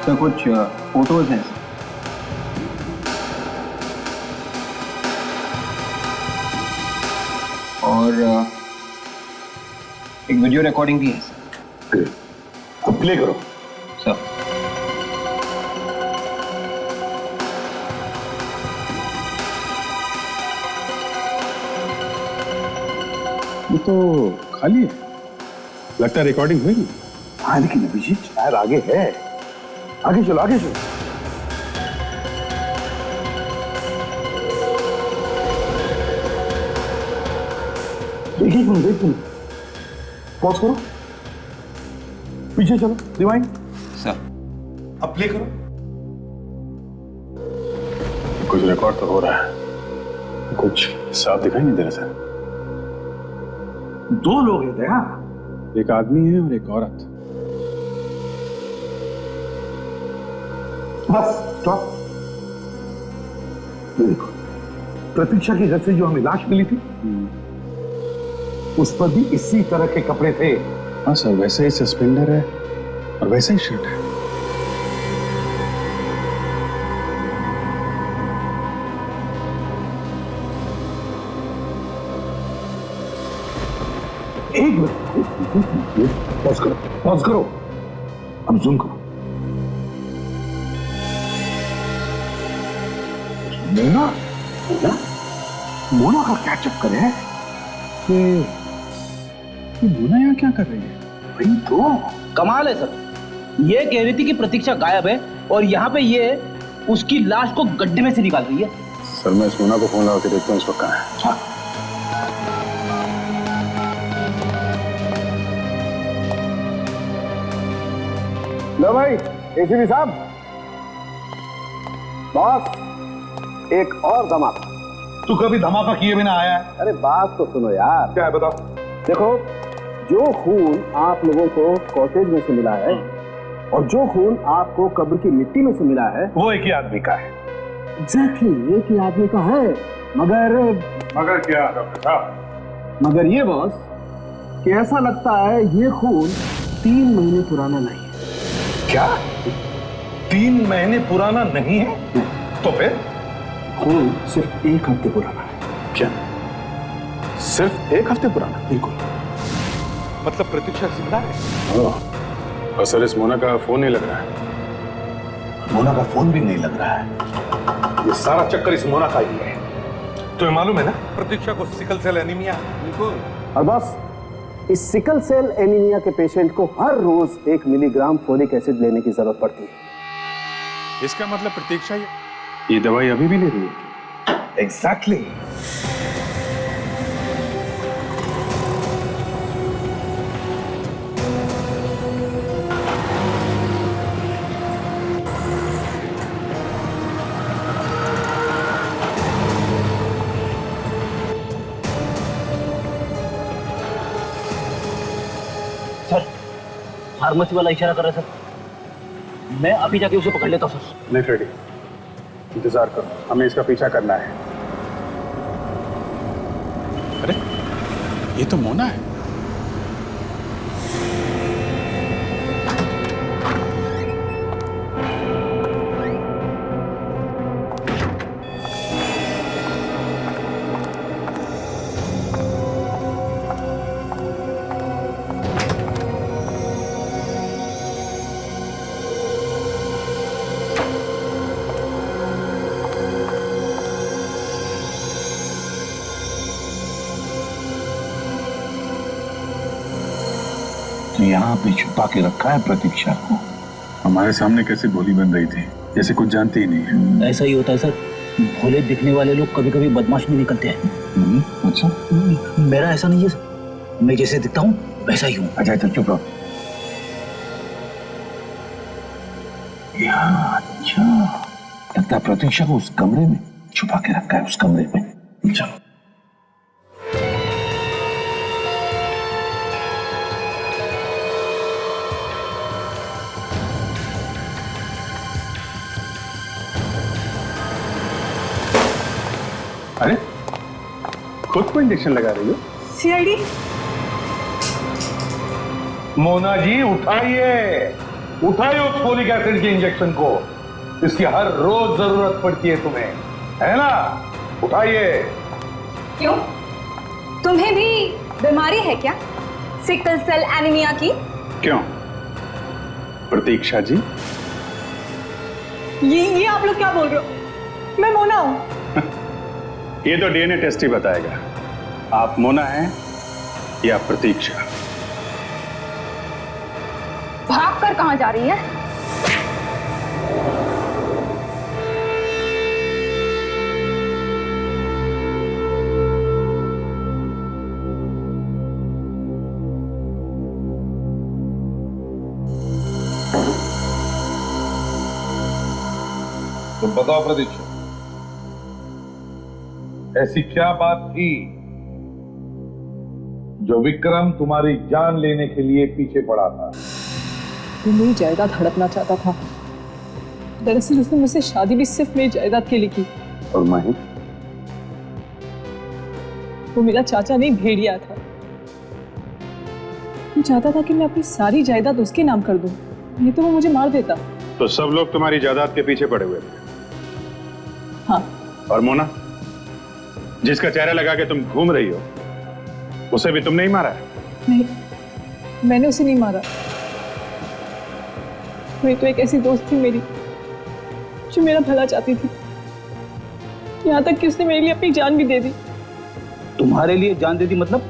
Speaker 12: तो कुछ फोटोज हैं और एक वीडियो रिकॉर्डिंग भी है।
Speaker 6: अब प्ले करो
Speaker 12: सर।
Speaker 2: ये तो खाली है, लगता है रिकॉर्डिंग हुई नहीं।
Speaker 6: हाँ लेकिन अभिजीत शायद आगे है, आगे चलो आगे चलो। देखिए पॉज करो, पीछे चलो, रिवाइंड।
Speaker 12: सर
Speaker 6: अब प्ले करो।
Speaker 2: कुछ रिकॉर्ड तो हो रहा है, कुछ साफ दिखाई नहीं दे रहा सर।
Speaker 6: दो लोग हैं दया,
Speaker 2: एक आदमी है और एक औरत।
Speaker 6: Bus stop. देखो प्रतीक्षा के घर से जो हमें लाश मिली थी उस पर भी इसी तरह के कपड़े थे।
Speaker 2: हाँ सर, वैसे ही सस्पेंडर है और वैसा ही शर्ट है।
Speaker 6: एक मिनट, पॉज करो, पॉज करो, अब जूम करो। मोना, मोना, मोना का क्या चक्कर है?
Speaker 2: ये मोना यहाँ क्या कर रही है?
Speaker 6: वही तो
Speaker 7: कमाल है सर, ये कह रही थी कि प्रतीक्षा गायब है और यहाँ पे ये उसकी लाश को गड्ढे में से निकाल रही है।
Speaker 2: सर मैं इस मोना को फोन लगा के देखता हूँ इस वक्त कहाँ है।
Speaker 6: हाँ। लो भाई एसीपी साहब, बॉस एक और धमाका। तू कभी धमाका किए बिना आया है? अरे बात तो सुनो यार। क्या है बताओ। देखो जो खून आप लोगों को कॉटेज में से मिला है और जो खून आपको कब्र की मिट्टी में से मिला है वो एक ही आदमी का है। एग्जैक्टली एक ही आदमी का है, मगर क्या डॉक्टर साहब? मगर ये बॉस कि ऐसा लगता है ये खून 3 महीने पुराना नहीं है। क्या 3 महीने पुराना नहीं है? तो फिर खून सिर्फ 1 हफ्ते पुराना है। क्या सिर्फ 1 हफ्ते पुराना? बिल्कुल। मतलब प्रतीक्षा जिंदा है?
Speaker 2: और सर इस मोना का फोन नहीं लग रहा है।
Speaker 6: मोना का फोन भी नहीं लग रहा है। ये सारा चक्कर इस मोना का ही है। तुम्हें मालूम है ना प्रतीक्षा को सिकल सेल एनीमिया। बिल्कुल। और बस इस सिकल सेल एनीमिया के पेशेंट को हर रोज 1 मिलीग्राम फोलिक एसिड लेने की जरूरत पड़ती है।
Speaker 2: इसका मतलब प्रतीक्षा ये दवाई अभी भी ले रही है?
Speaker 6: एग्जैक्टली।
Speaker 7: सर फार्मेसी वाला इशारा कर रहा है सर, मैं अभी जाके उसे पकड़ लेता हूँ सर।
Speaker 2: नहीं फ्रेडी, इंतजार करो, हमें इसका पीछा करना है। अरे ये तो मोना है।
Speaker 6: तो यहाँ पे छुपा के रखा है प्रतीक्षा को।
Speaker 2: हमारे सामने कैसे गोली बन रही थी, जैसे कुछ जानते ही नहीं है।
Speaker 7: ऐसा ही होता है सर, भोले दिखने वाले लोग कभी कभी बदमाश भी निकलते हैं।
Speaker 6: अच्छा
Speaker 7: मेरा ऐसा नहीं है सर, मैं जैसे दिखता हूँ वैसा ही हूँ।
Speaker 6: अच्छा चुप रहो। अच्छा लगता है प्रतीक्षा को उस कमरे में छुपा के रखा है, उस कमरे में। चलो
Speaker 9: अरे खुद को इंजेक्शन लगा रही हो?
Speaker 5: सीआईडी।
Speaker 6: मोना जी उठाइए, उठाइए उस फोलिक एसिड के इंजेक्शन को। इसकी हर रोज जरूरत पड़ती है तुम्हें, है ना? उठाइए।
Speaker 13: क्यों, तुम्हें भी बीमारी है क्या, सिकल सेल एनीमिया की?
Speaker 9: क्यों प्रतीक्षा जी?
Speaker 5: ये आप लोग क्या बोल रहे हो? मैं मोना हूं।
Speaker 9: ये तो डीएनए टेस्ट ही बताएगा आप मोना हैं या प्रतीक्षा।
Speaker 13: भाग कर कहां जा रही है?
Speaker 6: तुम बताओ प्रतीक्षा, ऐसी क्या बात थी जो विक्रम तुम्हारी जान लेने के लिए पीछे पड़ा था?
Speaker 5: वो मेरी जायदाद हड़पना चाहता था। दरअसल उसने मुझसे शादी भी सिर्फ मेरी जायदाद के लिए की।
Speaker 6: और महेश?
Speaker 5: वो मेरा चाचा नहीं, भेड़िया था। वो चाहता था कि मैं अपनी सारी जायदाद उसके नाम कर दूं, नहीं तो वो मुझे मार देता।
Speaker 9: तो सब लोग तुम्हारी जायदाद के पीछे पड़े हुए थे?
Speaker 5: हाँ।
Speaker 9: और मोना, जिसका चेहरा लगा के तुम घूम रही हो, उसे भी तुमने ही मारा है?
Speaker 5: नहीं, मैंने उसे नहीं मारा। वही तो एक ऐसी दोस्त थी मेरी जो मेरा भला चाहती थी, यहाँ तक कि उसने मेरे लिए अपनी जान भी दे दी।
Speaker 7: तुम्हारे लिए जान दे दी मतलब?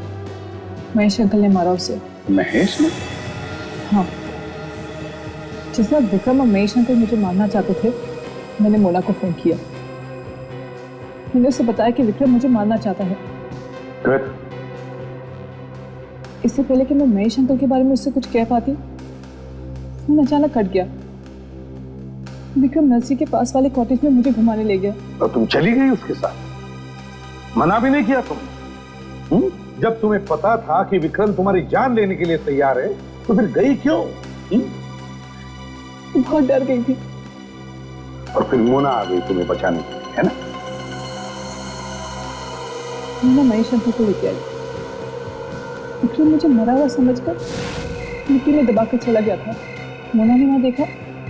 Speaker 5: महेश अंकल ने मारा उसे।
Speaker 9: महेश ने?
Speaker 5: हाँ, जिस वक्त विक्रम और महेश अंकल मुझे मारना चाहते थे, मैंने मोना को फोन किया। मैंने उसे बताया कि विक्रम मुझे मारना चाहता है।
Speaker 6: फिर?
Speaker 5: इससे पहले कि मैं महेश अंकल के बारे में उससे कुछ कह पाती, फोन अचानक कट गया। विक्रम नर्सरी के पास वाले कॉटेज में मुझे घुमाने ले गया।
Speaker 6: और तुम चली गई उसके साथ? मना भी नहीं किया तुम? जब तुम्हें पता था कि विक्रम तुम्हारी जान लेने के लिए तैयार है, तो फिर गई क्यों?
Speaker 5: बहुत डर गई थी।
Speaker 6: और फिर मोना आ गई तुम्हें बचाने के लिए, है ना?
Speaker 5: मोना महेश अंकल को लेके आई। विक्रम मुझे मरा हुआ समझकर मिट्टी में दबाकर चला गया था। मोना ने वहां देखा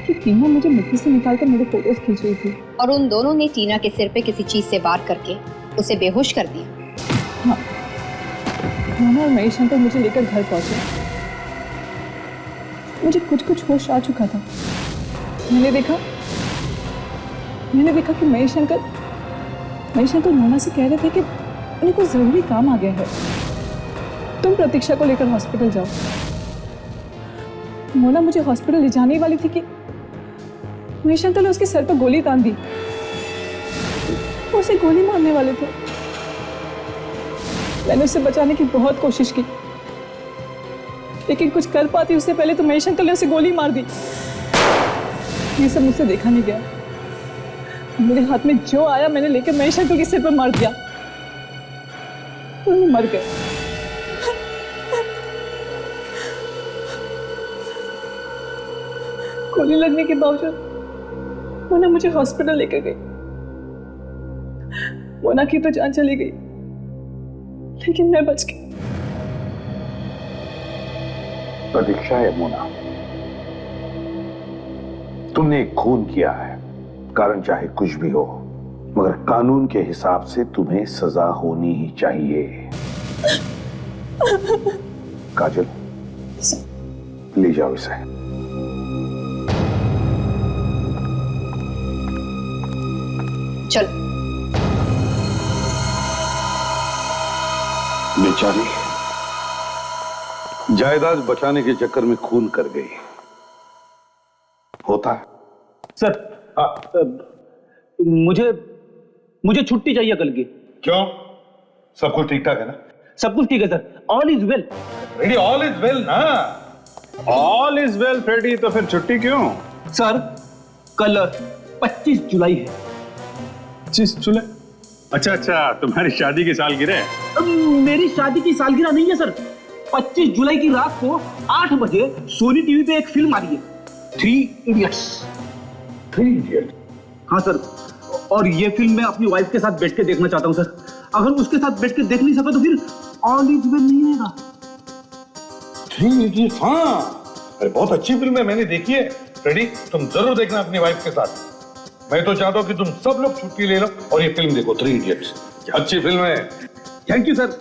Speaker 5: कि टीना मुझे मिट्टी से निकालकर मेरे फोटोज खींच रही थी।
Speaker 8: और उन दोनों ने टीना के सिर पे किसी चीज से वार करके उसे बेहोश कर दिया।
Speaker 5: हाँ, मोना और महेश अंकल मुझे लेकर घर पहुंचे। मुझे कुछ होश आ चुका था। मैंने देखा कि महेश अंकल मोना से कह रहे थे कि उन्हें कोई जरूरी काम आ गया है, तुम प्रतीक्षा को लेकर हॉस्पिटल जाओ। मोना मुझे हॉस्पिटल ले जाने वाली थी कि महेश अंकल ने उसके सर पर गोली तान दी। वो उसे गोली मारने वाले थे। मैंने उसे बचाने की बहुत कोशिश की, लेकिन कुछ कर पाती उससे पहले तो महेश अंकल ने उसे गोली मार दी। ये सब मुझसे देखा नहीं गया। मेरे हाथ में जो आया मैंने लेकर महेश अंकल के सिर पर मार दिया। वो मर गए। गोली लगने के बावजूद मोना मुझे हॉस्पिटल लेकर गई। मोना की तो जान चली गई, लेकिन मैं बच गई।
Speaker 6: प्रतीक्षा है मोना, तुमने एक खून किया है, कारण चाहे कुछ भी हो, मगर कानून के हिसाब से तुम्हें सजा होनी ही चाहिए। काजल, ले जाओ इसे।
Speaker 8: चलो।
Speaker 6: बेचारी जायदाद बचाने के चक्कर में खून कर गई। होता है
Speaker 7: सर। मुझे छुट्टी चाहिए कल की।
Speaker 6: क्यों? सब कुछ ठीक ठाक है ना?
Speaker 7: सब कुछ ठीक है sir, all is well.
Speaker 6: Freddie, all is well ना?
Speaker 9: ऑल इज वेल फ्रेडी, तो फिर छुट्टी क्यों?
Speaker 7: सर, कल 25 जुलाई है।
Speaker 9: 25 जुलाई? अच्छा, तुम्हारी शादी की सालगिरह?
Speaker 7: मेरी शादी की सालगिरह नहीं है सर। 25 जुलाई की रात को 8 बजे सोनी टीवी पे एक फिल्म आ रही है, 3 इडियट्स।
Speaker 6: 3 इडियट्स?
Speaker 7: हाँ सर, और ये फिल्म मैं अपनी वाइफ के साथ बैठ के देखना चाहता हूँ सर। अगर उसके साथ बैठ के देख नहीं सका तो फिर ऑल इज वेल नहीं आएगा।
Speaker 6: थ्री इडियट्स, हाँ, अरे बहुत अच्छी फिल्म है, मैंने देखी है। फ्रेडी, तुम जरूर देखना अपनी वाइफ के साथ। मैं तो चाहता हूँ कि तुम सब लोग छुट्टी ले लो और ये फिल्म देखो, थ्री इडियट्स। अच्छी फिल्म है।
Speaker 7: Thank you sir.